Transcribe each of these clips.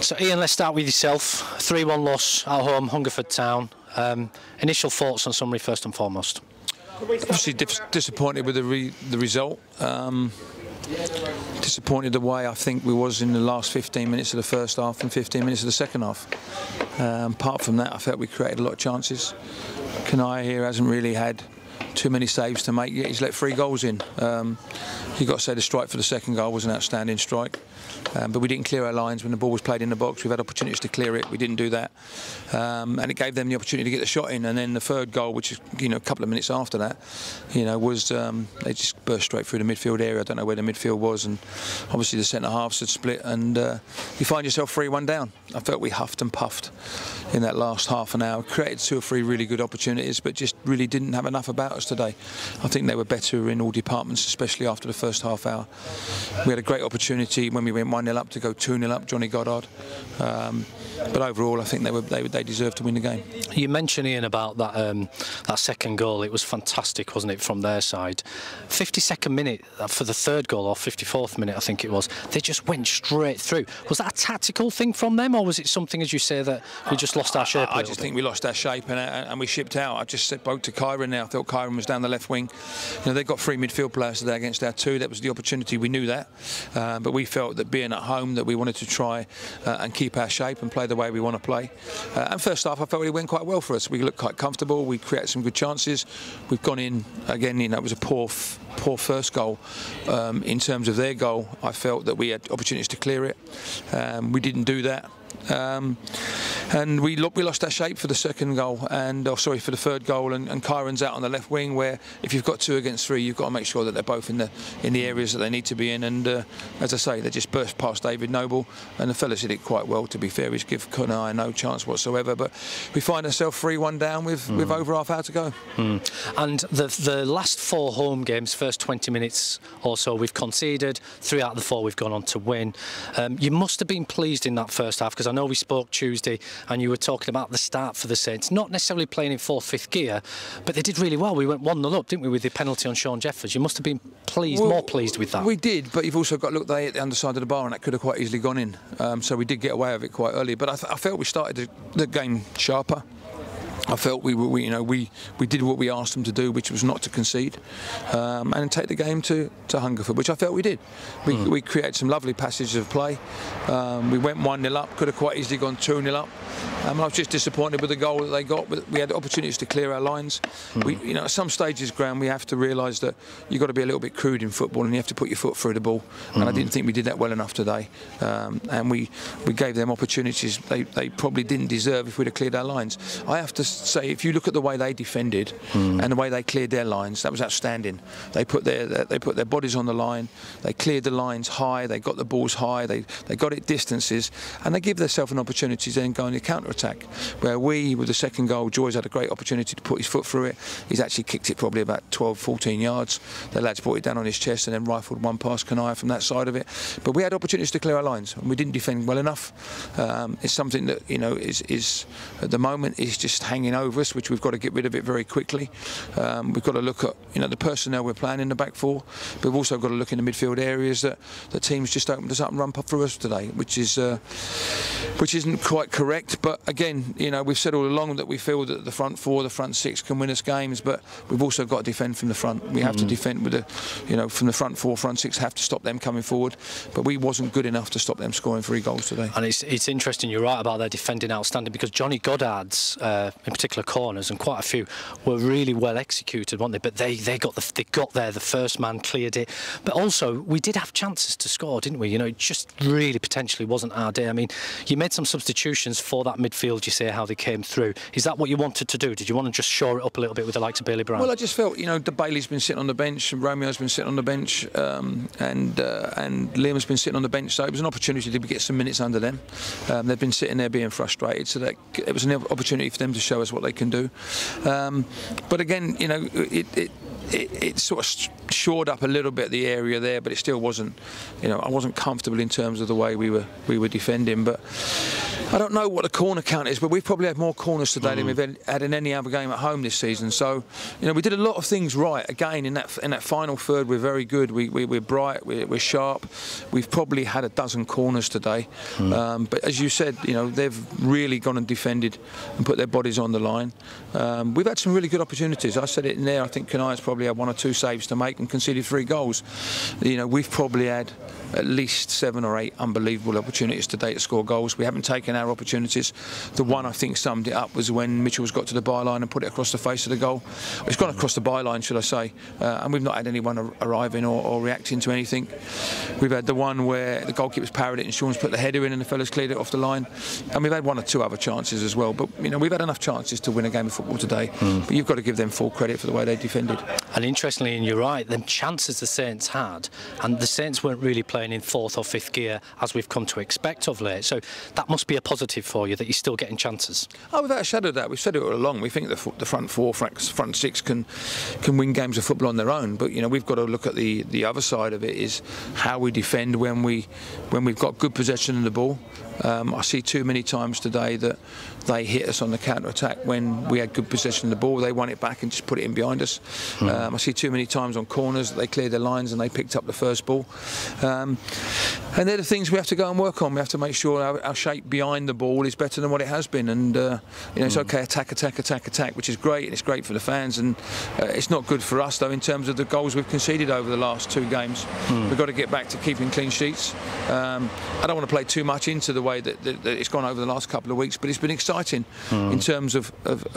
So Ian, let's start with yourself. 3-1 loss at home, Hungerford Town. Initial thoughts on summary first and foremost. Obviously disappointed with the result. Disappointed the way I think we was in the last 15 minutes of the first half and 15 minutes of the second half. Apart from that, I felt we created a lot of chances. Coniah here hasn't really had too many saves to make yet. He's let 3 goals in. You've got to say the strike for the second goal was an outstanding strike. But we didn't clear our lines when the ball was played in the box. We've had opportunities to clear it. We didn't do that. And it gave them the opportunity to get the shot in. And then the third goal, which is, a couple of minutes after that, was they just burst straight through the midfield area. I don't know where the midfield was. And obviously the centre-halves had split. And you find yourself 3-1 down. I felt we huffed and puffed in that last half an hour. Created 2 or 3 really good opportunities, but just really didn't have enough about us today. I think they were better in all departments, especially after the first half hour. We had a great opportunity when we went 1-0 up to go 2-0 up, Johnny Goddard. But overall, I think they deserved to win the game. You mentioned, Ian, about that second goal. It was fantastic, wasn't it, from their side? 52nd minute for the third goal, or 54th minute, I think it was. They just went straight through. Was that a tactical thing from them, or was it something, as you say, that we just lost our shape? I just think we lost our shape and we shipped out. I just spoke to Kyron now. I thought Kyron was down the left wing. They've got 3 midfield players today against our 2. That was the opportunity. We knew that, but we felt that being at home, that we wanted to try and keep our shape and play the way we want to play. And first half, I felt it went quite well for us. We looked quite comfortable. We created some good chances. We've gone in again. It was a poor first goal. In terms of their goal, I felt that we had opportunities to clear it. We didn't do that. And we lost our shape for the second goal, for the third goal, and Kyron's out on the left wing, where if you've got 2 against 3, you've got to make sure that they're both in the areas that they need to be in. And as I say, they just burst past David Noble, and the fellas did it quite well, to be fair. We give Coniah no chance whatsoever, but we find ourselves 3-1 down with over half hour to go. And the last 4 home games, first 20 minutes or so, we've conceded. 3 out of the 4 we've gone on to win. You must have been pleased in that first half, because I know we spoke Tuesday and you were talking about the start for the Saints, not necessarily playing in 4th, 5th gear, but they did really well. We went 1-0 up, didn't we, with the penalty on Sean Jeffers? You must have been pleased, more pleased with that. We did, but you've also got to look, they hit the underside of the bar, and that could have quite easily gone in. So we did get away with it quite early, but I felt we started the game sharper. I felt we did what we asked them to do, which was not to concede, and take the game to Hungerford, which I felt we did. We created some lovely passages of play. We went 1-0 up, could have quite easily gone 2-0 up. I was just disappointed with the goal that they got, but we had opportunities to clear our lines. At some stages, Graham, we have to realise that you've got to be a little bit crude in football, and you have to put your foot through the ball. And I didn't think we did that well enough today. And we gave them opportunities they probably didn't deserve if we'd have cleared our lines. I have to say, if you look at the way they defended and the way they cleared their lines, that was outstanding. They put their bodies on the line. They cleared the lines high. They got the balls high. They got it distances, and they give themselves an opportunity to then go on the counter-attack. Where with the second goal, Joy's had a great opportunity to put his foot through it. He's actually kicked it probably about 12, 14 yards. The lads brought it down on his chest and then rifled one past Coniah from that side of it. But we had opportunities to clear our lines, and we didn't defend well enough. It's something that is at the moment is just hanging over us, which we've got to get rid of it very quickly. We've got to look at the personnel we're playing in the back 4, but we've also got to look in the midfield areas that the teams just opened us up and run through us today, which isn't quite correct. But again, we've said all along that we feel that the front 4, the front 6 can win us games, but we've also got to defend from the front. We have to defend with from the front 4, front 6 have to stop them coming forward. But we wasn't good enough to stop them scoring 3 goals today. And it's interesting, you're right about their defending outstanding, because Johnny Goddard's in particular corners, and quite a few, were really well executed, weren't they? But they got there, the first man cleared it. But also, we did have chances to score, didn't we? It just really potentially wasn't our day. I mean, you made some substitutions for that midfield, you say, how they came through. Is that what you wanted to do? Did you want to just shore it up a little bit with the likes of Bailey Brown? Well, I just felt, the Bailey's been sitting on the bench, and Romeo's been sitting on the bench, and Liam's been sitting on the bench, so it was an opportunity to get some minutes under them. They've been sitting there being frustrated, so that it was an opportunity for them to show us what they can do. But again, it sort of shored up a little bit the area there, but it still wasn't, I wasn't comfortable in terms of the way we were defending. But I don't know what the corner corner counters, but we've probably had more corners today than we've had in any other game at home this season. So, you know, we did a lot of things right. Again, in that final third, we're very good. We're bright. We're sharp. We've probably had a dozen corners today. But as you said, you know, they've really gone and defended and put their bodies on the line. We've had some really good opportunities. I said it in there. I think Coniah's probably had 1 or 2 saves to make and conceded 3 goals. You know, we've probably had at least 7 or 8 unbelievable opportunities today to score goals. We haven't taken our opportunities. The one I think summed it up was when Mitchell's got to the byline and put it across the face of the goal. It's gone across the byline, should I say, and we've not had anyone arriving or reacting to anything. We've had the one where the goalkeeper's parried it and Sean's put the header in and the fella's cleared it off the line. And we've had 1 or 2 other chances as well. But, you know, we've had enough chances to win a game of football today. But you've got to give them full credit for the way they defended. And interestingly, and you're right, them chances the Saints had, and the Saints weren't really playing in 4th or 5th gear as we've come to expect of late. So that must be a positive for you, that you're still getting chances. Oh, without a shadow of doubt. We've said it all along. We think the front 4, front 6 can win games of football on their own. But, you know, we've got to look at the other side of it, is how we defend when we've got good possession of the ball. I see too many times today that they hit us on the counter-attack when we had good possession of the ball. They won it back and just put it in behind us. I see too many times on corners that they cleared their lines and they picked up the first ball. And they're the things we have to go and work on. We have to make sure our shape behind the ball is better than what it has been. And you know, it's okay, attack, which is great, and it's great for the fans. And it's not good for us though in terms of the goals we've conceded over the last 2 games. We've got to get back to keeping clean sheets. I don't want to play too much into the way that it's gone over the last couple of weeks, but it's been exciting in terms of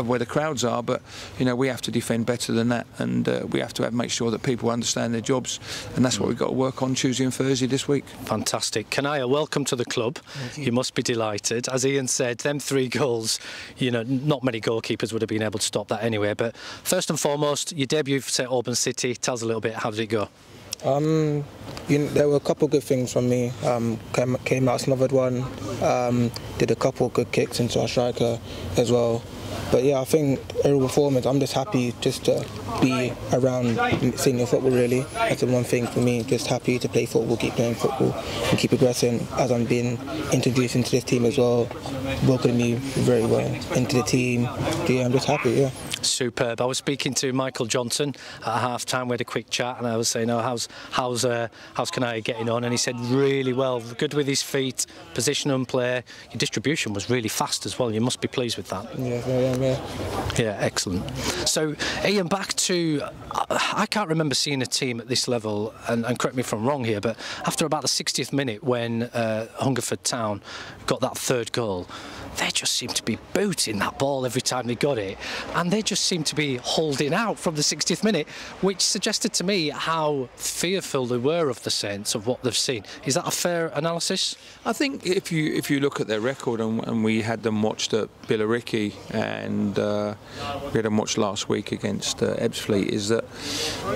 where the crowds are. But you know, we have to defend better than that, and we have to make sure that people understand their jobs, and that's what we've got to work on Tuesday and Thursday this week. Fantastic. Coniah, welcome to the club. You must be delighted. As Ian said, them 3 goals, you know, not many goalkeepers would have been able to stop that anyway. But first and foremost, your debut for Albans City, tell us a little bit, how did it go? You know, there were a couple of good things from me. Came out, smothered one, did a couple of good kicks into our striker as well. But yeah, I think every performance, I'm just happy just to be around senior football really. That's the one thing for me, just happy to play football, keep playing football and keep progressing as I'm being introduced into this team as well. Welcomed me very well into the team. Yeah, I'm just happy, yeah. Superb. I was speaking to Michael Johnson at half-time. We had a quick chat, and I was saying, "Oh, how's Coniah getting on?" And he said, "Really well. Good with his feet, position and play. Your distribution was really fast as well. You must be pleased with that." Yeah, excellent. So, Ian, back to, I can't remember seeing a team at this level, and correct me if I'm wrong here, but after about the 60th minute when Hungerford Town got that 3rd goal, they just seemed to be booting that ball every time they got it, and they just seemed to be holding out from the 60th minute, which suggested to me how fearful they were of the Saints, of what they've seen. Is that a fair analysis? I think if you look at their record, and we had them watched at Billericay, and we had them watched last week against Ebbsfleet, is that,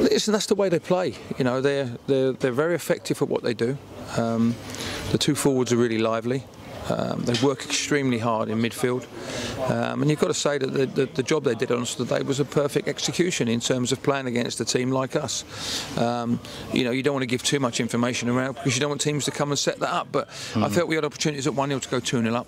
listen, that's the way they play. You know, they're very effective at what they do. The 2 forwards are really lively. They work extremely hard in midfield, and you've got to say that the job they did on us today was a perfect execution in terms of playing against a team like us. You know, you don't want to give too much information around because you don't want teams to come and set that up, but I felt we had opportunities at 1-0 to go 2-0 up,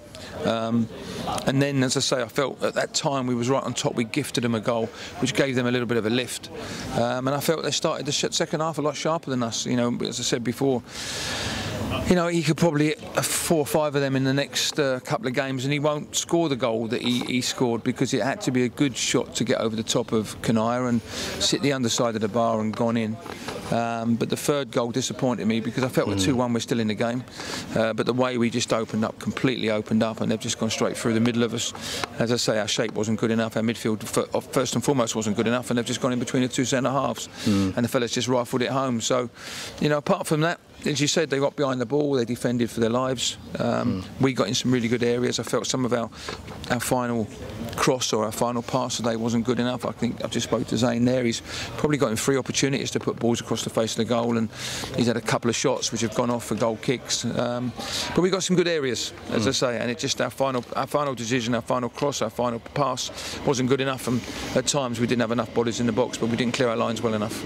and then, as I say, I felt at that time we was right on top. We gifted them a goal which gave them a little bit of a lift, and I felt they started the second half a lot sharper than us. You know, as I said before, you know, he could probably hit 4 or 5 of them in the next couple of games, and he won't score the goal that he scored, because it had to be a good shot to get over the top of Coniah and sit the underside of the bar and gone in. But the 3rd goal disappointed me, because I felt with 2-1 we're still in the game. But the way we just completely opened up, and they've just gone straight through the middle of us. As I say, our shape wasn't good enough, our midfield first and foremost wasn't good enough, and they've just gone in between the 2 centre-halves, and the fellas just rifled it home. So, you know, apart from that, as you said, they got behind the ball, they defended for their lives. We got in some really good areas. I felt some of our final cross or our final pass today wasn't good enough. I think I've just spoke to Zane there. He's probably got him 3 opportunities to put balls across the face of the goal, and he's had a couple of shots which have gone off for goal kicks. But we got some good areas, as I say, and it just our final decision, our final cross, our final pass wasn't good enough, and at times we didn't have enough bodies in the box, but we didn't clear our lines well enough.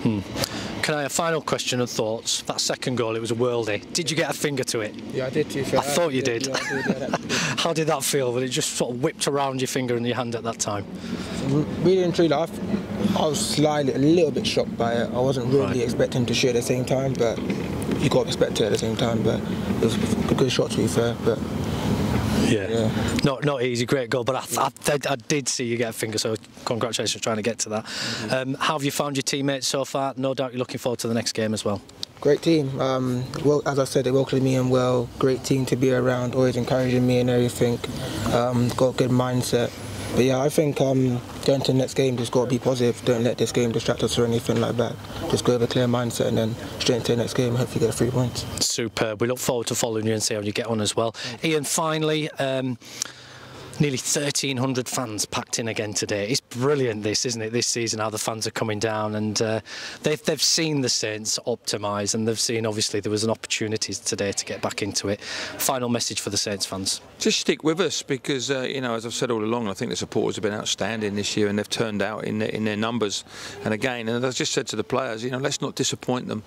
Coniah, final question and thoughts. That second goal, it was a worldie. Did you get a finger to it? Yeah, I did too. I thought you did. Yeah, I did, yeah, How did that feel? When it just sort of whipped around your finger and your hand at that time? Really and truly, I was slightly a little bit shocked by it. I wasn't really expecting to shoot at the same time, but you got to expect it at the same time. But it was a good shot, to be fair. But yeah. Not easy, great goal, but I did see you get a finger, so congratulations for trying to get to that. How have you found your teammates so far? No doubt you're looking forward to the next game as well. Great team. Well, as I said, they welcomed me in well. Great team to be around, always encouraging me and everything. Got a good mindset. But yeah, I think going to the next game, just got to be positive. Don't let this game distract us or anything like that. Just go with a clear mindset and then straight into the next game. Hopefully get 3 points. Superb. We look forward to following you and see how you get on as well. Ian, finally, nearly 1,300 fans packed in again today. It's brilliant, this, isn't it, this season, how the fans are coming down, and they've seen the Saints optimise, and they've seen, obviously, there was an opportunity today to get back into it. Final message for the Saints fans? Just stick with us, because, you know, as I've said all along, I think the supporters have been outstanding this year, and they've turned out in their numbers. And again, and as I just said to the players, you know, let's not disappoint them.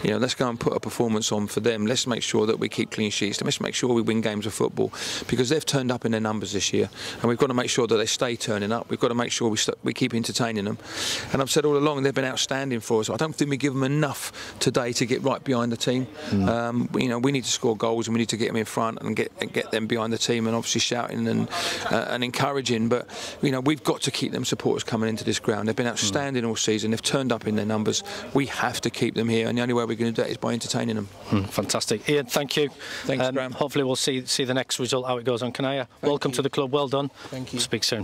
You know, let's go and put a performance on for them. Let's make sure that we keep clean sheets. Let's make sure we win games of football, because they've turned up in their numbers this year. And we've got to make sure that they stay turning up. We've got to make sure we keep entertaining them. And I've said all along, they've been outstanding for us. I don't think we give them enough today to get right behind the team. You know, we need to score goals, and we need to get them in front and get them behind the team, and obviously shouting and encouraging. But you know, we've got to keep them supporters coming into this ground. They've been outstanding all season. They've turned up in their numbers. We have to keep them here, and the only way we're going to do that is by entertaining them. Fantastic. Ian, thank you. Thanks, Graham. Hopefully we'll see the next result, how it goes on Coniah. Welcome to the club. Well done. Thank you. Speak soon.